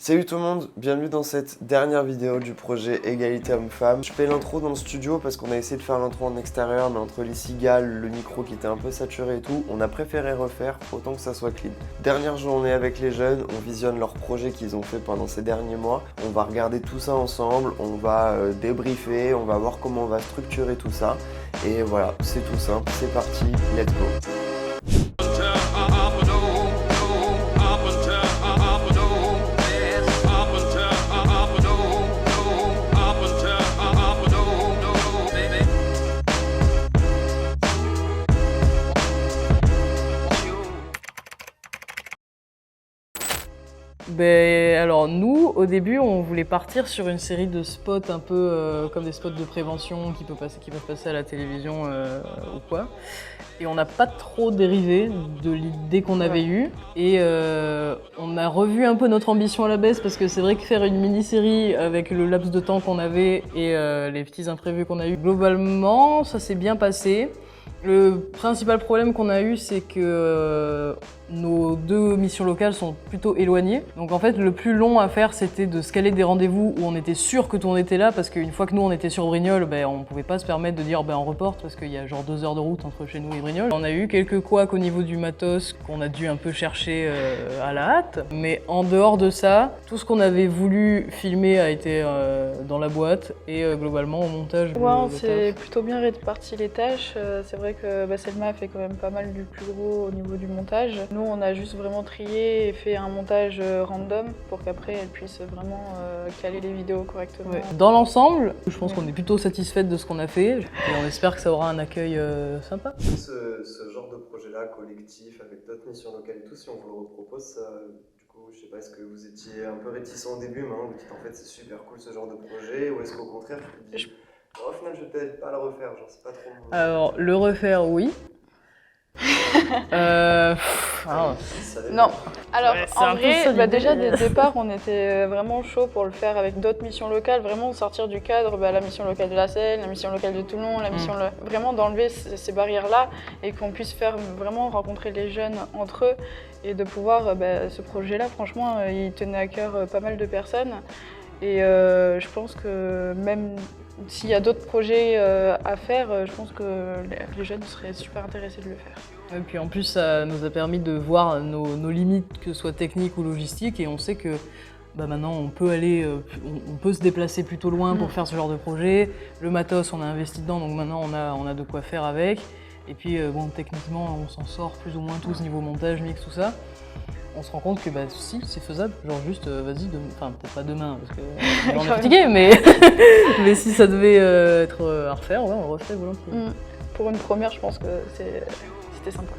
Salut tout le monde, bienvenue dans cette dernière vidéo du projet Égalité Homme-Femme. Je fais l'intro dans le studio parce qu'on a essayé de faire l'intro en extérieur, mais entre les cigales, le micro qui était un peu saturé et tout, on a préféré refaire autant que ça soit clean. Dernière journée avec les jeunes, on visionne leurs projets qu'ils ont fait pendant ces derniers mois. On va regarder tout ça ensemble, on va débriefer, on va voir comment on va structurer tout ça. Et voilà, c'est tout simple, c'est parti, let's go. Alors nous, au début, on voulait partir sur une série de spots un peu comme des spots de prévention qui peuvent passer à la télévision ou quoi. Et on n'a pas trop dérivé de l'idée qu'on avait eue. Et on a revu un peu notre ambition à la baisse parce que c'est vrai que faire une mini-série avec le laps de temps qu'on avait et les petits imprévus qu'on a eu, globalement, ça s'est bien passé. Le principal problème qu'on a eu, c'est que nos deux missions locales sont plutôt éloignées. Donc en fait, le plus long à faire, c'était de se caler des rendez-vous où on était sûr que tout le monde était là, parce qu'une fois que nous on était sur Brignoles, on pouvait pas se permettre de dire on reporte, parce qu'il y a genre 2 heures de route entre chez nous et Brignoles. On a eu quelques couacs au niveau du matos qu'on a dû un peu chercher à la hâte, mais en dehors de ça, tout ce qu'on avait voulu filmer a été dans la boîte, et globalement au montage... Ouais, on s'est plutôt bien réparti les tâches. C'est vrai que Selma a fait quand même pas mal du plus gros au niveau du montage. Nous, on a juste vraiment trié et fait un montage random pour qu'après, elle puisse vraiment caler les vidéos correctement. Ouais. Dans l'ensemble, je pense qu'on est plutôt satisfaite de ce qu'on a fait et on espère que ça aura un accueil sympa. Ce genre de projet-là, collectif, avec d'autres missions locales et tout, si on vous le repropose, ça, du coup, je sais pas, est-ce que vous étiez un peu réticent au début, maintenant vous dites en fait c'est super cool ce genre de projet, ou est-ce qu'au contraire tu te dis au final je vais peut-être pas le refaire, genre c'est pas trop... Alors, le refaire, oui. Non. Alors ouais, en vrai, déjà dès le départ, on était vraiment chaud pour le faire avec d'autres missions locales, vraiment sortir du cadre, la mission locale de la Seine, la mission locale de Toulon, la mission vraiment d'enlever ces barrières-là et qu'on puisse faire vraiment rencontrer les jeunes entre eux et de pouvoir, ce projet-là, franchement, il tenait à cœur pas mal de personnes et je pense que même s'il y a d'autres projets à faire, je pense que les jeunes seraient super intéressés de le faire. Et puis en plus, ça nous a permis de voir nos limites, que ce soit techniques ou logistiques, et on sait que maintenant on peut on peut se déplacer plutôt loin pour faire ce genre de projet. Le matos, on a investi dedans, donc maintenant on a de quoi faire avec. Et puis techniquement, on s'en sort plus ou moins tous niveau montage, mix, tout ça. On se rend compte que si, c'est faisable, genre juste vas-y, enfin peut-être pas demain parce que on est fatigué, mais si ça devait être à refaire, ouais, on le refait volontiers. Pour une première, je pense que c'était sympa.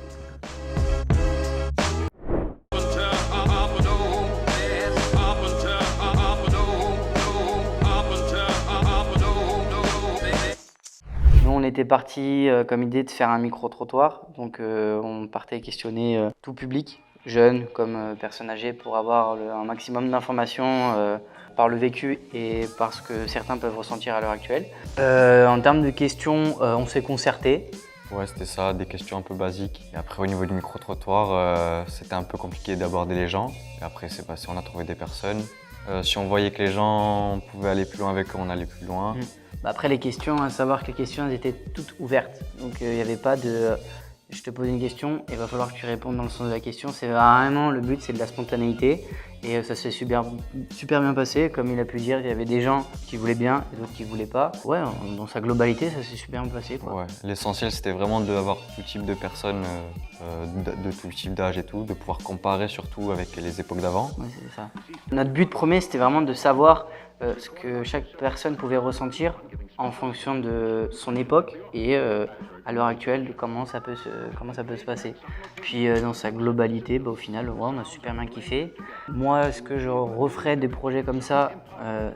Nous, on était parti comme idée de faire un micro-trottoir, donc on partait questionner tout public, jeunes comme personnes âgées, pour avoir un maximum d'informations par le vécu et par ce que certains peuvent ressentir à l'heure actuelle. En termes de questions, on s'est concerté. Ouais, c'était ça, des questions un peu basiques. Et après, au niveau du micro-trottoir, c'était un peu compliqué d'aborder les gens. Et après, c'est passé, on a trouvé des personnes. Si on voyait que les gens pouvaient aller plus loin avec eux, on allait plus loin. Après, les questions, à savoir que les questions, elles étaient toutes ouvertes. Donc, il n'y avait pas de... Je te pose une question, et il va falloir que tu répondes dans le sens de la question. C'est vraiment, le but, c'est de la spontanéité. Et ça s'est super bien passé. Comme il a pu dire, il y avait des gens qui voulaient bien et d'autres qui voulaient pas. Ouais, dans sa globalité, ça s'est super bien passé, quoi. Ouais, l'essentiel, c'était vraiment d'avoir tout type de personnes, de tout type d'âge et tout, de pouvoir comparer surtout avec les époques d'avant. Ouais, c'est ça. Notre but premier, c'était vraiment de savoir ce que chaque personne pouvait ressentir en fonction de son époque et à l'heure actuelle, comment ça peut se passer. Puis dans sa globalité, au final, ouais, on a super bien kiffé. Moi, est-ce que je referais des projets comme ça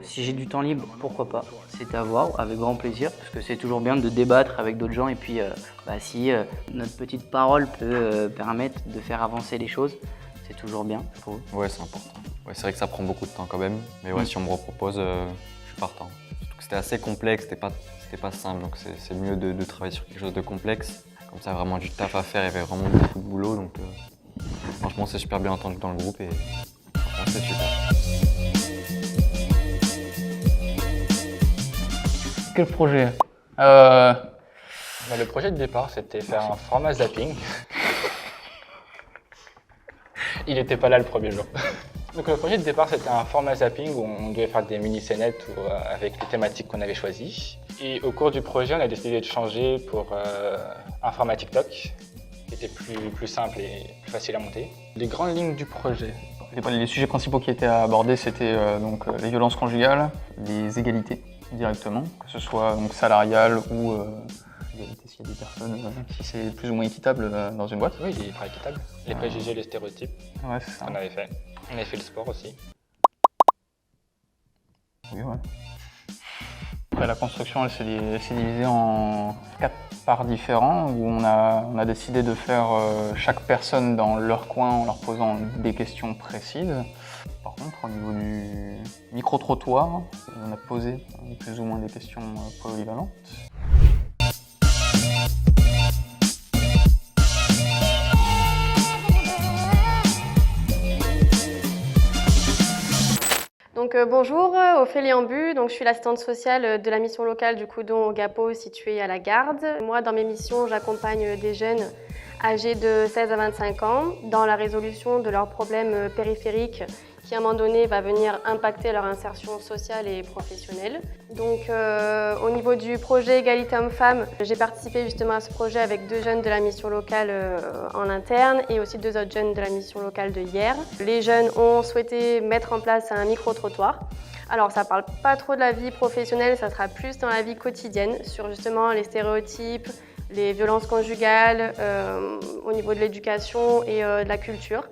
si j'ai du temps libre, pourquoi pas. C'est à voir, avec grand plaisir, parce que c'est toujours bien de débattre avec d'autres gens et puis si notre petite parole peut permettre de faire avancer les choses, c'est toujours bien pour eux. Ouais, c'est important. Ouais, c'est vrai que ça prend beaucoup de temps quand même, mais ouais, si on me repropose, je suis partant. Surtout que c'était assez complexe, c'était pas simple, donc c'est mieux de travailler sur quelque chose de complexe. Comme ça, vraiment du taf à faire, il y avait vraiment beaucoup de boulot, donc franchement, c'est super bien entendu dans le groupe et franchement, c'est super. Quel projet Le projet de départ, c'était faire un format zapping. Il n'était pas là le premier jour. Donc le projet de départ, c'était un format zapping où on devait faire des mini-scénettes avec les thématiques qu'on avait choisies. Et au cours du projet, on a décidé de changer pour un format TikTok qui était plus simple et plus facile à monter. Les grandes lignes du projet. Les sujets principaux qui étaient abordés, c'était donc les violences conjugales, les égalités directement, que ce soit donc salariales ou égalité s'il y a des personnes, si c'est plus ou moins équitable dans une boîte. Oui, il est hyper équitable. Les préjugés, les stéréotypes, Ouais, c'est ça. on avait fait. On avait fait le sport aussi. Oui, ouais. Après, la construction, elle s'est divisée en 4 parts différents où on a décidé de faire chaque personne dans leur coin en leur posant des questions précises. Par contre, au niveau du micro-trottoir, on a posé plus ou moins des questions polyvalentes. Donc bonjour, Ophélie Ambu, donc je suis l'assistante sociale de la mission locale du Coudon au Gapo située à la Garde. Moi, dans mes missions, j'accompagne des jeunes âgés de 16 à 25 ans dans la résolution de leurs problèmes périphériques qui à un moment donné va venir impacter leur insertion sociale et professionnelle. Donc au niveau du projet Égalité Hommes-Femmes, j'ai participé justement à ce projet avec 2 jeunes de la mission locale en interne et aussi 2 autres jeunes de la mission locale de hier. Les jeunes ont souhaité mettre en place un micro-trottoir. Alors ça parle pas trop de la vie professionnelle, ça sera plus dans la vie quotidienne sur justement les stéréotypes, les violences conjugales, au niveau de l'éducation et de la culture.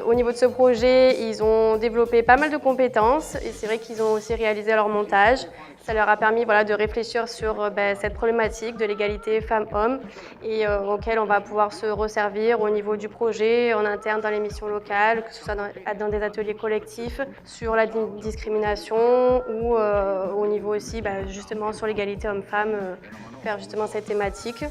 Au niveau de ce projet, ils ont développé pas mal de compétences et c'est vrai qu'ils ont aussi réalisé leur montage. Ça leur a permis de réfléchir sur cette problématique de l'égalité femmes-hommes et auquel on va pouvoir se resservir au niveau du projet, en interne dans les missions locales, que ce soit dans des ateliers collectifs, sur la discrimination ou au niveau aussi justement sur l'égalité hommes-femmes, faire justement cette thématique.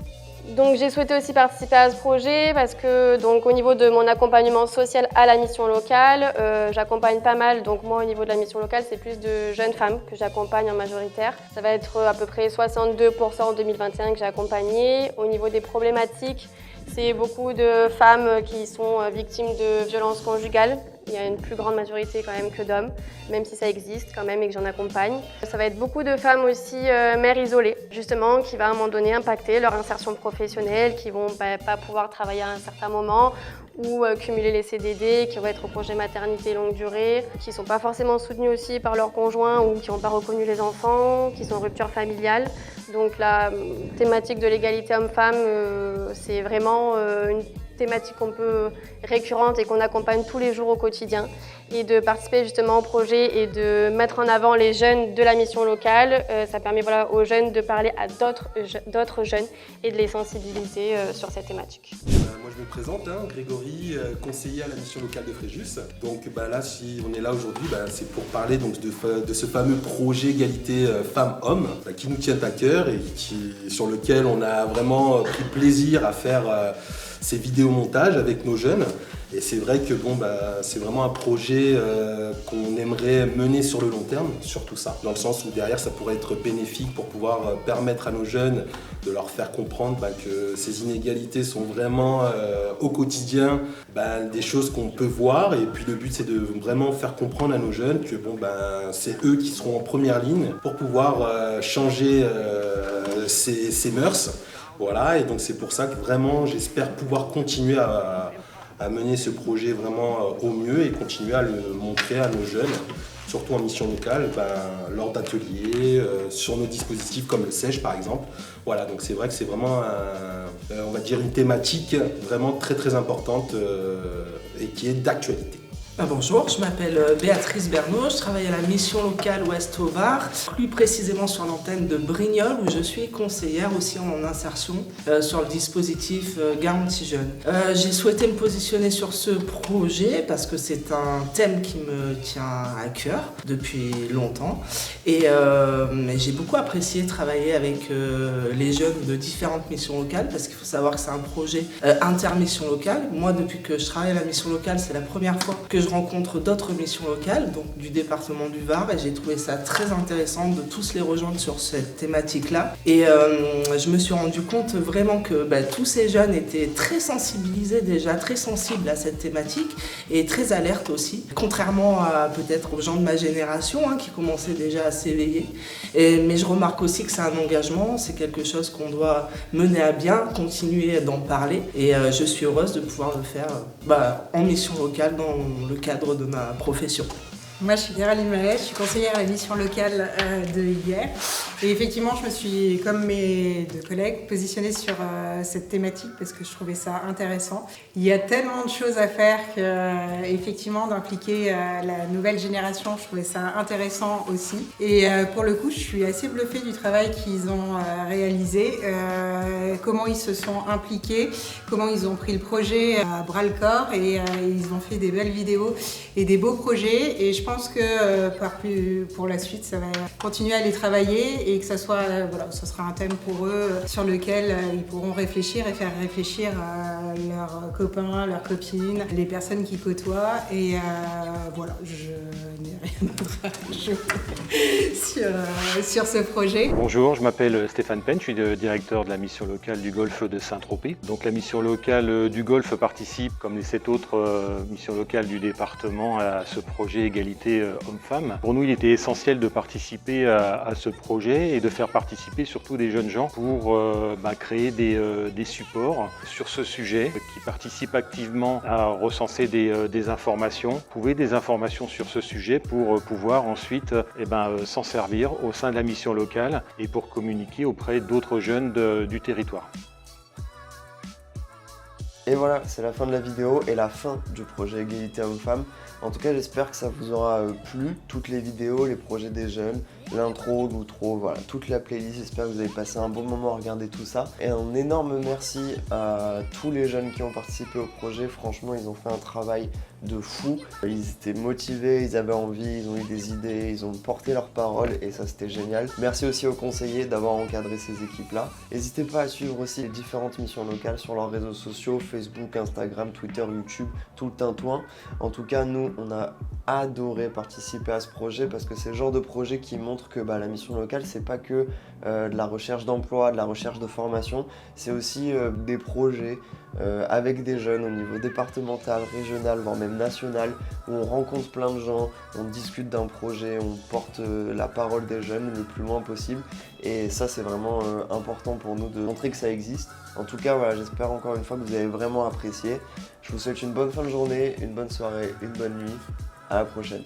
Donc j'ai souhaité aussi participer à ce projet parce que au niveau de mon accompagnement social à la mission locale, j'accompagne pas mal. Donc moi au niveau de la mission locale, c'est plus de jeunes femmes que j'accompagne en majoritaire. Ça va être à peu près 62% en 2021 que j'ai accompagné. Au niveau des problématiques, c'est beaucoup de femmes qui sont victimes de violences conjugales. Il y a une plus grande majorité quand même que d'hommes, même si ça existe quand même et que j'en accompagne. Ça va être beaucoup de femmes aussi mères isolées, justement, qui va à un moment donné impacter leur insertion professionnelle, qui vont pas pouvoir travailler à un certain moment ou cumuler les CDD, qui vont être au congé maternité longue durée, qui ne sont pas forcément soutenues aussi par leur conjoint ou qui n'ont pas reconnu les enfants, qui sont en rupture familiale. Donc la thématique de l'égalité homme-femme, c'est vraiment une thématique qu'on peut récurrente et qu'on accompagne tous les jours au quotidien et de participer justement au projet et de mettre en avant les jeunes de la mission locale. Ça permet aux jeunes de parler à d'autres jeunes et de les sensibiliser sur cette thématique. Moi je me présente, Grégory, conseiller à la mission locale de Fréjus. Donc là, si on est là aujourd'hui, c'est pour parler de ce fameux projet égalité femmes-hommes qui nous tient à cœur et sur lequel on a vraiment pris plaisir à faire ces vidéomontages avec nos jeunes. Et c'est vrai que c'est vraiment un projet qu'on aimerait mener sur le long terme, surtout ça, dans le sens où derrière ça pourrait être bénéfique pour pouvoir permettre à nos jeunes de leur faire comprendre que ces inégalités sont vraiment au quotidien des choses qu'on peut voir. Et puis le but c'est de vraiment faire comprendre à nos jeunes que c'est eux qui seront en première ligne pour pouvoir changer ces mœurs. Voilà, et donc c'est pour ça que vraiment j'espère pouvoir continuer à mener ce projet vraiment au mieux et continuer à le montrer à nos jeunes, surtout en mission locale, lors d'ateliers, sur nos dispositifs comme le SEJ par exemple. Voilà, donc c'est vrai que c'est vraiment on va dire une thématique vraiment très très importante et qui est d'actualité. Bonjour, je m'appelle Béatrice Bernot, je travaille à la mission locale Ouest au Var, plus précisément sur l'antenne de Brignoles où je suis conseillère aussi en insertion sur le dispositif Garantie Jeunes. J'ai souhaité me positionner sur ce projet parce que c'est un thème qui me tient à cœur depuis longtemps et j'ai beaucoup apprécié travailler avec les jeunes de différentes missions locales parce qu'il faut savoir que c'est un projet intermission locale. Moi, depuis que je travaille à la mission locale, c'est la première fois que je rencontre d'autres missions locales, donc du département du Var, et j'ai trouvé ça très intéressant de tous les rejoindre sur cette thématique-là. Et je me suis rendu compte vraiment que tous ces jeunes étaient très sensibilisés déjà, très sensibles à cette thématique et très alertes aussi, contrairement à peut-être aux gens de ma génération qui commençaient déjà à s'éveiller. Mais je remarque aussi que c'est un engagement, c'est quelque chose qu'on doit mener à bien, continuer d'en parler, et je suis heureuse de pouvoir le faire en mission locale dans le cadre de ma profession. Moi, je suis Géraldine Mallet, je suis conseillère à la mission locale de Hyères. Et effectivement, je me suis, comme mes deux collègues, positionnée sur cette thématique parce que je trouvais ça intéressant. Il y a tellement de choses à faire qu'effectivement, d'impliquer la nouvelle génération, je trouvais ça intéressant aussi. Et pour le coup, je suis assez bluffée du travail qu'ils ont réalisé, comment ils se sont impliqués, comment ils ont pris le projet à bras-le-corps et ils ont fait des belles vidéos et des beaux projets. Et je pense que pour la suite, ça va continuer à les travailler et que ça sera un thème pour eux sur lequel ils pourront réfléchir et faire réfléchir leurs copains, leurs copines, les personnes qu'ils côtoient. Et je n'ai rien d'autre à ajouter sur ce projet. Bonjour, je m'appelle Stéphane Penn, je suis le directeur de la mission locale du Golfe de Saint-Tropez. Donc la mission locale du Golfe participe, comme les 7 autres missions locales du département, à ce projet égalité hommes-femmes. Pour nous, il était essentiel de participer à ce projet et de faire participer surtout des jeunes gens pour créer des supports sur ce sujet qui participent activement à recenser des informations, trouver des informations sur ce sujet pour pouvoir ensuite s'en servir au sein de la mission locale et pour communiquer auprès d'autres jeunes du territoire. Et voilà, c'est la fin de la vidéo et la fin du projet Égalité Hommes-Femmes. En tout cas, j'espère que ça vous aura plu. Toutes les vidéos, les projets des jeunes, l'intro, l'outro, voilà, toute la playlist. J'espère que vous avez passé un bon moment à regarder tout ça. Et un énorme merci à tous les jeunes qui ont participé au projet. Franchement, ils ont fait un travail de fou. Ils étaient motivés, ils avaient envie, ils ont eu des idées, ils ont porté leurs paroles et ça c'était génial. Merci aussi aux conseillers d'avoir encadré ces équipes-là. N'hésitez pas à suivre aussi les différentes missions locales sur leurs réseaux sociaux, Facebook, Instagram, Twitter, YouTube, tout le tintouin. En tout cas, nous, on a adoré participer à ce projet parce que c'est le genre de projet qui montre que la mission locale, c'est pas que de la recherche d'emploi, de la recherche de formation, c'est aussi des projets avec des jeunes au niveau départemental, régional, voire même national, où on rencontre plein de gens, on discute d'un projet, on porte la parole des jeunes le plus loin possible. Et ça, c'est vraiment important pour nous de montrer que ça existe. En tout cas, voilà, j'espère encore une fois que vous avez vraiment apprécié. Je vous souhaite une bonne fin de journée, une bonne soirée, une bonne nuit. À la prochaine.